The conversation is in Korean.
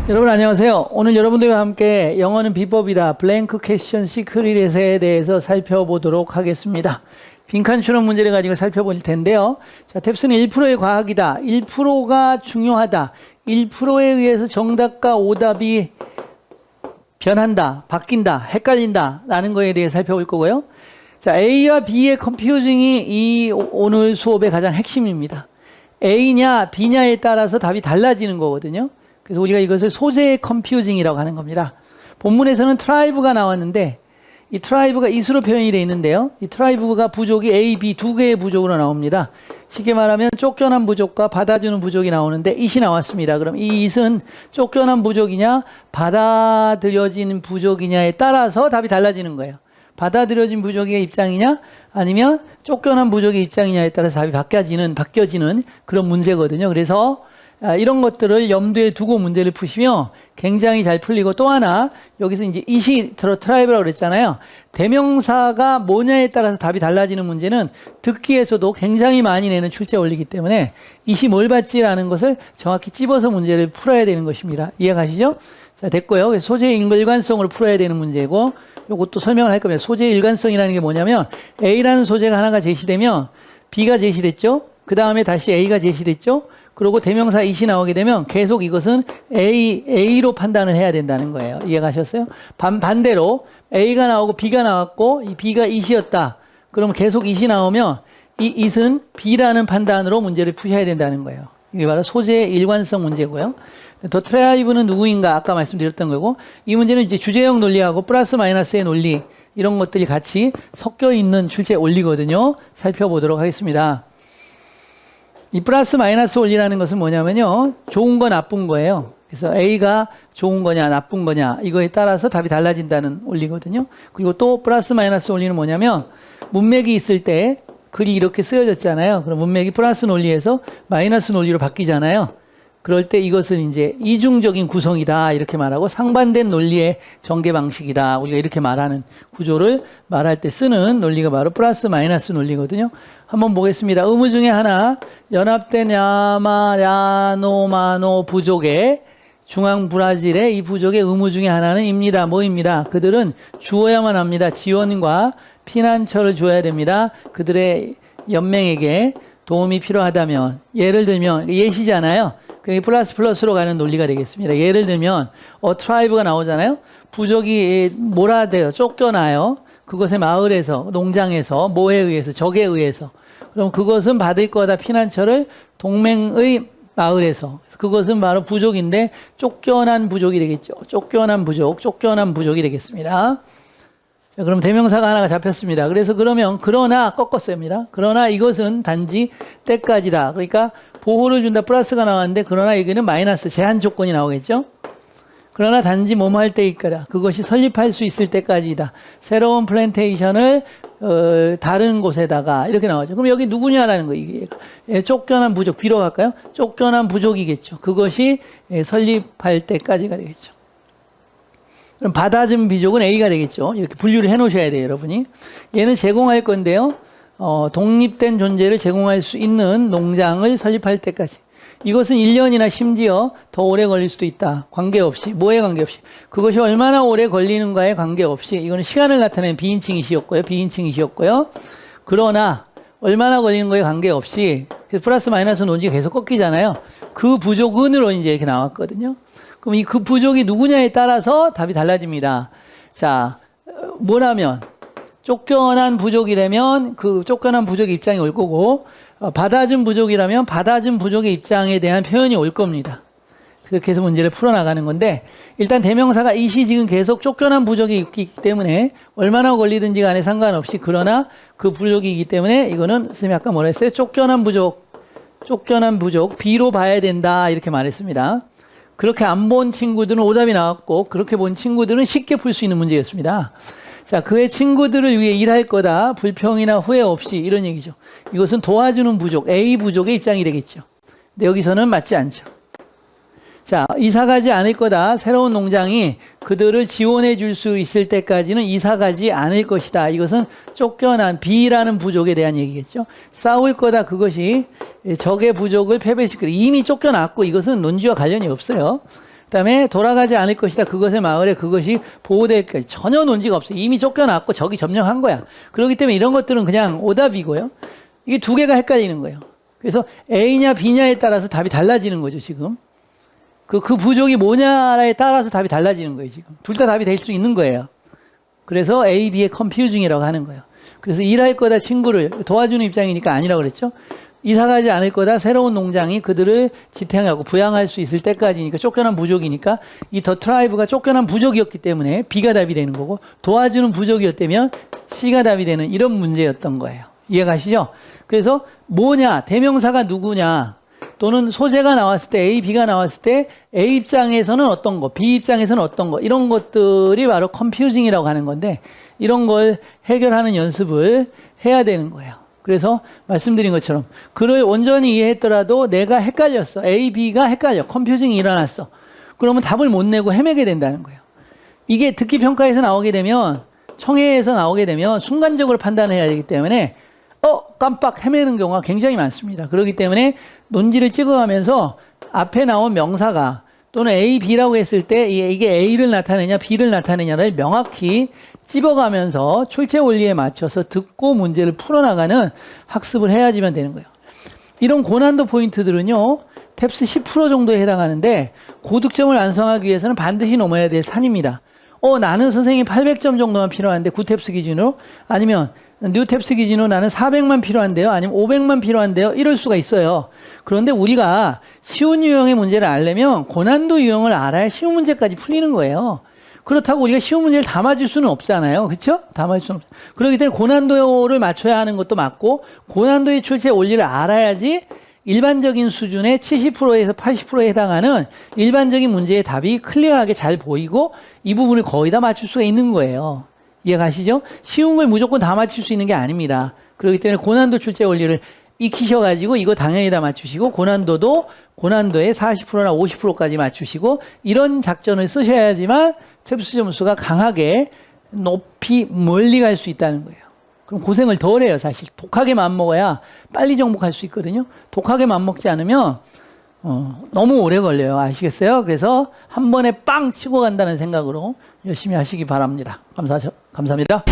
여러분 안녕하세요. 오늘 여러분들과 함께 영어는 비법이다 블랭크 퀘스천 시크릿에 대해서 살펴보도록 하겠습니다. 빈칸 추론 문제를 가지고 살펴볼 텐데요. 자, 탭스는 1%의 과학이다. 1%가 중요하다. 1%에 의해서 정답과 오답이 변한다, 바뀐다, 헷갈린다 라는 거에 대해 살펴볼 거고요. 자, A와 B의 컴퓨징이 이 오늘 수업의 가장 핵심입니다. A냐 B냐에 따라서 답이 달라지는 거거든요. 그래서 우리가 이것을 소재의 컴퓨징이라고 하는 겁니다. 본문에서는 트라이브가 나왔는데 이 트라이브가 이수로 표현이 되어 있는데요. 이 트라이브가 부족이 A, B 두 개의 부족으로 나옵니다. 쉽게 말하면 쫓겨난 부족과 받아주는 부족이 나오는데 it이 나왔습니다. 그럼 이 it은 쫓겨난 부족이냐 받아들여진 부족이냐에 따라서 답이 달라지는 거예요. 받아들여진 부족의 입장이냐 아니면 쫓겨난 부족의 입장이냐에 따라서 답이 바뀌어지는 그런 문제거든요. 그래서 이런 것들을 염두에 두고 문제를 푸시면 굉장히 잘 풀리고, 또 하나 여기서 이제 it이 트라이브라고 그랬잖아요. 대명사가 뭐냐에 따라서 답이 달라지는 문제는 듣기에서도 굉장히 많이 내는 출제 원리이기 때문에 it이 뭘 받지라는 것을 정확히 찝어서 문제를 풀어야 되는 것입니다. 이해가시죠? 자, 됐고요. 그래서 소재의 일관성으로 풀어야 되는 문제고, 이것도 설명을 할 겁니다. 소재의 일관성이라는 게 뭐냐면 A라는 소재가 하나가 제시되면 B가 제시됐죠. 그 다음에 다시 A가 제시됐죠. 그리고 대명사 it이 나오게 되면 계속 이것은 A로 판단을 해야 된다는 거예요. 이해가셨어요? 반대로 A가 나오고 B가 나왔고 이 B가 it이었다. 그러면 계속 it이 나오면 이 it은 B라는 판단으로 문제를 푸셔야 된다는 거예요. 이게 바로 소재의 일관성 문제고요. 더 트라이브는 누구인가 아까 말씀드렸던 거고, 이 문제는 이제 주제형 논리하고 플러스 마이너스의 논리 이런 것들이 같이 섞여 있는 출제 원리거든요. 살펴보도록 하겠습니다. 이 플러스 마이너스 원리라는 것은 뭐냐면요, 좋은 거 나쁜 거예요. 그래서 A가 좋은 거냐 나쁜 거냐 이거에 따라서 답이 달라진다는 원리거든요. 그리고 또 플러스 마이너스 원리는 뭐냐면 문맥이 있을 때 글이 이렇게 쓰여졌잖아요. 그럼 문맥이 플러스 논리에서 마이너스 논리로 바뀌잖아요. 그럴 때 이것을 이제 이중적인 구성이다 이렇게 말하고, 상반된 논리의 전개 방식이다 우리가 이렇게 말하는 구조를 말할 때 쓰는 논리가 바로 플러스 마이너스 논리거든요. 한번 보겠습니다. 의무 중에 하나, 연합된 야마야노마노 부족의 중앙 브라질의 이 부족의 의무 중에 하나는 입니다. 뭐입니다? 그들은 주어야만 합니다. 지원과 피난처를 주어야 됩니다. 그들의 연맹에게 도움이 필요하다면, 예를 들면 예시잖아요. 그게 플러스 플러스로 가는 논리가 되겠습니다. 예를 들면 트라이브가 나오잖아요. 부족이 몰아대요, 쫓겨나요. 그것의 마을에서, 농장에서, 뭐에 의해서, 적에 의해서. 그럼 그것은 받을 거다 피난처를 동맹의 마을에서. 그것은 바로 부족인데 쫓겨난 부족이 되겠죠. 쫓겨난 부족이 되겠습니다. 자, 그럼 대명사가 하나가 잡혔습니다. 그래서 그러나 꺾었습니다. 그러나 이것은 단지 때까지다. 그러니까 보호를 준다 플러스가 나왔는데, 그러나 여기는 마이너스 제한 조건이 나오겠죠. 그러나 단지 뭐뭐 할 때일까다. 그것이 설립할 수 있을 때까지다. 새로운 플랜테이션을 다른 곳에다가 이렇게 나오죠. 그럼 여기 누구냐라는 거, 이게 쫓겨난 부족, B로 갈까요? 쫓겨난 부족이겠죠. 그것이 설립할 때까지가 되겠죠. 그럼 받아준 부족은 A가 되겠죠. 이렇게 분류를 해 놓으셔야 돼요, 여러분이. 얘는 제공할 건데요. 독립된 존재를 제공할 수 있는 농장을 설립할 때까지. 이것은 1년이나 심지어 더 오래 걸릴 수도 있다. 관계없이, 뭐에 관계없이. 그것이 얼마나 오래 걸리는가에 관계없이. 이거는 시간을 나타내는 비인칭이시였고요. 그러나 얼마나 걸리는 거에 관계없이, 그래서 플러스 마이너스 논지가 계속 꺾이잖아요. 그 부족은으로 이제 이렇게 나왔거든요. 그럼 그 부족이 누구냐에 따라서 답이 달라집니다. 자, 뭐라면 쫓겨난 부족이라면 그 쫓겨난 부족의 입장이 올 거고, 받아준 부족이라면 받아준 부족의 입장에 대한 표현이 올 겁니다. 그렇게 해서 문제를 풀어나가는 건데, 일단 대명사가 it이 지금 계속 쫓겨난 부족이 있기 때문에 얼마나 걸리든지 간에 상관없이, 그러나 그 부족이기 때문에 이거는 선생님이 아까 뭐라 했어요? 쫓겨난 부족 B로 봐야 된다 이렇게 말했습니다. 그렇게 안 본 친구들은 오답이 나왔고, 그렇게 본 친구들은 쉽게 풀 수 있는 문제였습니다. 자, 그의 친구들을 위해 일할 거다. 불평이나 후회 없이, 이런 얘기죠. 이것은 도와주는 부족, A 부족의 입장이 되겠죠. 근데 여기서는 맞지 않죠. 자, 이사 가지 않을 거다. 새로운 농장이 그들을 지원해 줄 수 있을 때까지는 이사 가지 않을 것이다. 이것은 쫓겨난 B라는 부족에 대한 얘기겠죠. 싸울 거다. 그것이 적의 부족을 패배시키고, 이미 쫓겨났고 이것은 논지와 관련이 없어요. 그다음에 돌아가지 않을 것이다. 그것의 마을에 그것이 보호될 것까지 전혀 논지가 없어요. 이미 쫓겨났고 저기 점령한 거야. 그렇기 때문에 이런 것들은 그냥 오답이고요. 이게 두 개가 헷갈리는 거예요. 그래서 A냐 B냐에 따라서 답이 달라지는 거죠, 지금. 그 부족이 뭐냐에 따라서 답이 달라지는 거예요, 지금. 둘 다 답이 될 수 있는 거예요. 그래서 A, B의 컨퓨징이라고 하는 거예요. 그래서 일할 거다 친구를 도와주는 입장이니까 아니라고 그랬죠. 이사 가지 않을 거다 새로운 농장이 그들을 지탱하고 부양할 수 있을 때까지니까 쫓겨난 부족이니까 이 더 트라이브가 쫓겨난 부족이었기 때문에 B가 답이 되는 거고 도와주는 부족이었다면 C가 답이 되는 이런 문제였던 거예요. 이해가시죠? 그래서 뭐냐, 대명사가 누구냐 또는 소재가 나왔을 때 A, B가 나왔을 때 A 입장에서는 어떤 거, B 입장에서는 어떤 거 이런 것들이 바로 컴퓨징이라고 하는 건데 이런 걸 해결하는 연습을 해야 되는 거예요. 그래서 말씀드린 것처럼 글을 온전히 이해했더라도 내가 헷갈렸어. A, B가 헷갈려. 컴퓨징이 일어났어. 그러면 답을 못 내고 헤매게 된다는 거예요. 이게 듣기 평가에서 나오게 되면 청해에서 나오게 되면 순간적으로 판단을 해야 되기 때문에 깜빡 헤매는 경우가 굉장히 많습니다. 그렇기 때문에 논지를 찍어가면서 앞에 나온 명사가 또는 A, B라고 했을 때 이게 A를 나타내냐 B를 나타내냐를 명확히 찝어가면서 출제 원리에 맞춰서 듣고 문제를 풀어나가는 학습을 해야지만 되는 거예요. 이런 고난도 포인트들은요. 탭스 10% 정도에 해당하는데 고득점을 완성하기 위해서는 반드시 넘어야 될 산입니다. 나는 선생님 800점 정도만 필요한데 9탭스 기준으로 아니면 뉴탭스 기준으로 나는 400만 필요한데요. 아니면 500만 필요한데요. 이럴 수가 있어요. 그런데 우리가 쉬운 유형의 문제를 알려면 고난도 유형을 알아야 쉬운 문제까지 풀리는 거예요. 그렇다고 우리가 쉬운 문제를 다 맞을 수는 없잖아요. 그렇죠? 다 맞을 수는 없어요. 그렇기 때문에 고난도를 맞춰야 하는 것도 맞고 고난도의 출제 원리를 알아야지 일반적인 수준의 70%에서 80%에 해당하는 일반적인 문제의 답이 클리어하게 잘 보이고 이 부분을 거의 다 맞출 수가 있는 거예요. 이해가시죠? 쉬운 걸 무조건 다 맞출 수 있는 게 아닙니다. 그렇기 때문에 고난도 출제 원리를 익히셔가지고 이거 당연히 다 맞추시고 고난도의 40%나 50%까지 맞추시고 이런 작전을 쓰셔야지만 탭스 점수가 강하게 높이 멀리 갈 수 있다는 거예요. 그럼 고생을 덜 해요. 사실 독하게 맘먹어야 빨리 정복할 수 있거든요. 독하게 맘먹지 않으면 너무 오래 걸려요. 아시겠어요? 그래서 한 번에 빵 치고 간다는 생각으로 열심히 하시기 바랍니다. 감사합니다.